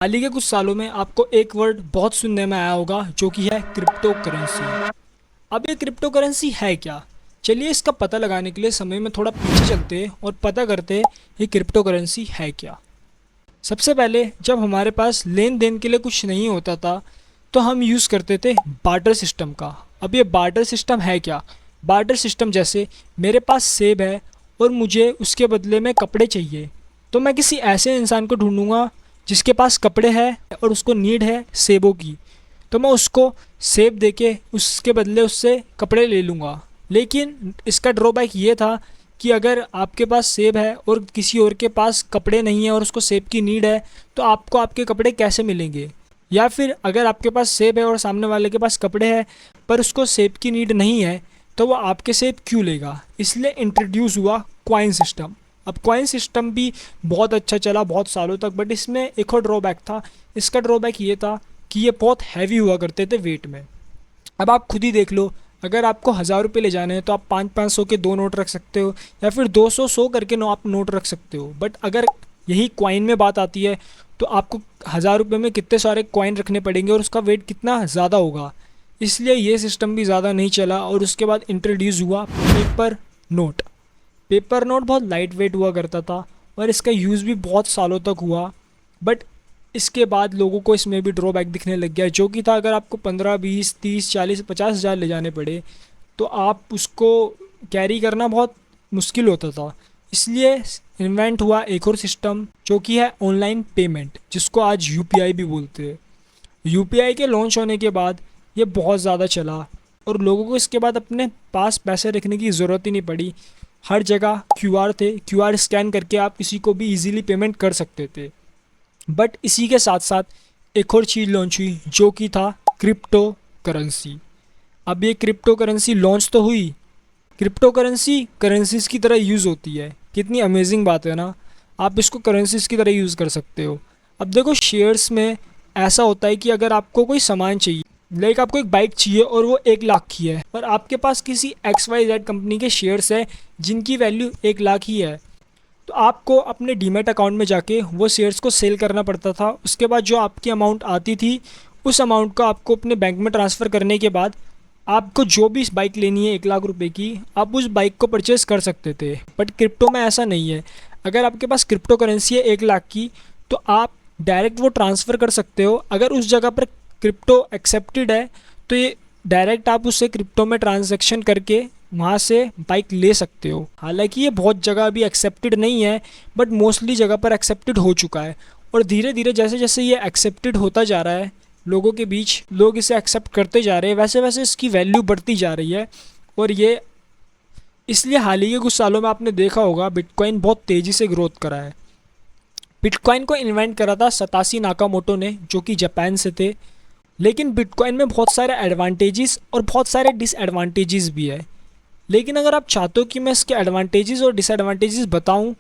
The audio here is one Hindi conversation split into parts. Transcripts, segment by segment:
हाल ही के कुछ सालों में आपको एक वर्ड बहुत सुनने में आया होगा जो कि है क्रिप्टो करेंसी। अब ये क्रिप्टो करेंसी है क्या? चलिए इसका पता लगाने के लिए समय में थोड़ा पीछे चलते हैं और पता करते हैं ये क्रिप्टो करेंसी है क्या। सबसे पहले जब हमारे पास लेन देन के लिए कुछ नहीं होता था तो हम यूज़ करते थे बार्टर सिस्टम का। अब ये बार्टर सिस्टम है क्या? बार्टर सिस्टम जैसे मेरे पास सेब है और मुझे उसके बदले में कपड़े चाहिए, तो मैं किसी ऐसे इंसान को ढूंढूंगा जिसके पास कपड़े हैं और उसको नीड है सेबों की, तो मैं उसको सेब देके उसके बदले उससे कपड़े ले लूँगा। लेकिन इसका ड्रॉबैक ये था कि अगर आपके पास सेब है और किसी और के पास कपड़े नहीं है और उसको सेब की नीड है, तो आपको आपके कपड़े कैसे मिलेंगे? या फिर अगर आपके पास सेब है और सामने वाले के पास कपड़े हैं पर उसको सेब की नीड नहीं है, तो वो आपके सेब क्यों लेगा? इसलिए इंट्रोड्यूस हुआ कॉइन सिस्टम। अब कॉइन सिस्टम भी बहुत अच्छा चला बहुत सालों तक, बट इसमें एक और ड्रॉबैक था। इसका ड्रॉबैक ये था कि ये बहुत हैवी हुआ करते थे वेट में। अब आप खुद ही देख लो, अगर आपको 1000 रुपये ले जाने हैं तो आप 500-500 के 2 नोट रख सकते हो, या फिर 200-100 करके आप नोट रख सकते हो। बट अगर यही कॉइन में बात आती है तो आपको 1000 रुपये में कितने सारे कॉइन रखने पड़ेंगे और उसका वेट कितना ज़्यादा होगा। इसलिए ये सिस्टम भी ज़्यादा नहीं चला और उसके बाद इंट्रोड्यूस हुआ पेपर नोट। पेपर नोट बहुत लाइट वेट हुआ करता था और इसका यूज़ भी बहुत सालों तक हुआ। बट इसके बाद लोगों को इसमें भी ड्रॉबैक दिखने लग गया, जो कि था अगर आपको 15, 20, 30, 40, 50 हज़ार ले जाने पड़े तो आप उसको कैरी करना बहुत मुश्किल होता था। इसलिए इन्वेंट हुआ एक और सिस्टम जो कि है ऑनलाइन पेमेंट, जिसको आज यूपीआई भी बोलते हैं। यूपीआई के लॉन्च होने के बाद ये बहुत ज़्यादा चला और लोगों को इसके बाद अपने पास पैसे रखने की ज़रूरत ही नहीं पड़ी। हर जगह क्यूआर थे, क्यूआर स्कैन करके आप किसी को भी इजीली पेमेंट कर सकते थे। बट इसी के साथ साथ एक और चीज़ लॉन्च हुई जो कि था क्रिप्टो करेंसी। अब ये क्रिप्टो करेंसी लॉन्च तो हुई, क्रिप्टो करेंसी करेंसीज की तरह यूज़ होती है। कितनी अमेजिंग बात है ना, आप इसको करेंसीज की तरह यूज़ कर सकते हो। अब देखो शेयर्स में ऐसा होता है कि अगर आपको कोई सामान चाहिए, लाइक आपको एक बाइक चाहिए और वो 1 लाख की है, और आपके पास किसी XYZ कंपनी के शेयर्स है जिनकी वैल्यू 1 लाख ही है, तो आपको अपने डीमैट अकाउंट में जाके वो शेयर्स को सेल करना पड़ता था। उसके बाद जो आपकी अमाउंट आती थी उस अमाउंट को आपको अपने बैंक में ट्रांसफ़र करने के बाद आपको जो भी इस बाइक लेनी है 1 लाख रुपए की, आप उस बाइक को परचेज़ कर सकते थे। बट क्रिप्टो में ऐसा नहीं है। अगर आपके पास क्रिप्टो करेंसी है 1 लाख की, तो आप डायरेक्ट वो ट्रांसफ़र कर सकते हो। अगर उस जगह पर क्रिप्टो एक्सेप्टेड है तो ये डायरेक्ट आप उससे क्रिप्टो में ट्रांजैक्शन करके वहाँ से बाइक ले सकते हो। हालांकि ये बहुत जगह अभी एक्सेप्टेड नहीं है, बट मोस्टली जगह पर एक्सेप्टेड हो चुका है। और धीरे धीरे जैसे जैसे ये एक्सेप्टेड होता जा रहा है, लोगों के बीच लोग इसे एक्सेप्ट करते जा रहे हैं, वैसे वैसे इसकी वैल्यू बढ़ती जा रही है। और ये इसलिए हाल ही के कुछ सालों में आपने देखा होगा बिटकॉइन बहुत तेज़ी से ग्रोथ करा है। बिटकॉइन को इन्वेंट करा था सताशी नाकामोटो ने, जो कि जापान से थे। लेकिन बिटकॉइन में बहुत सारे एडवांटेजेस और बहुत सारे डिसएडवांटेजेस भी है। लेकिन अगर आप चाहते हो कि मैं इसके एडवांटेजेस और डिसएडवांटेजेस बताऊं,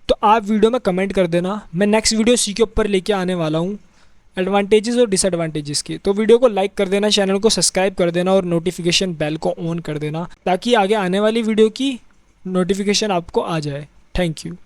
तो आप वीडियो में कमेंट कर देना। मैं नेक्स्ट वीडियो इसी के ऊपर लेके आने वाला हूं, एडवांटेजेस और डिसएडवांटेजेस के। तो वीडियो को लाइक कर देना, चैनल को सब्सक्राइब कर देना और नोटिफिकेशन बेल को ऑन कर देना, ताकि आगे आने वाली वीडियो की नोटिफिकेशन आपको आ जाए। Thank you.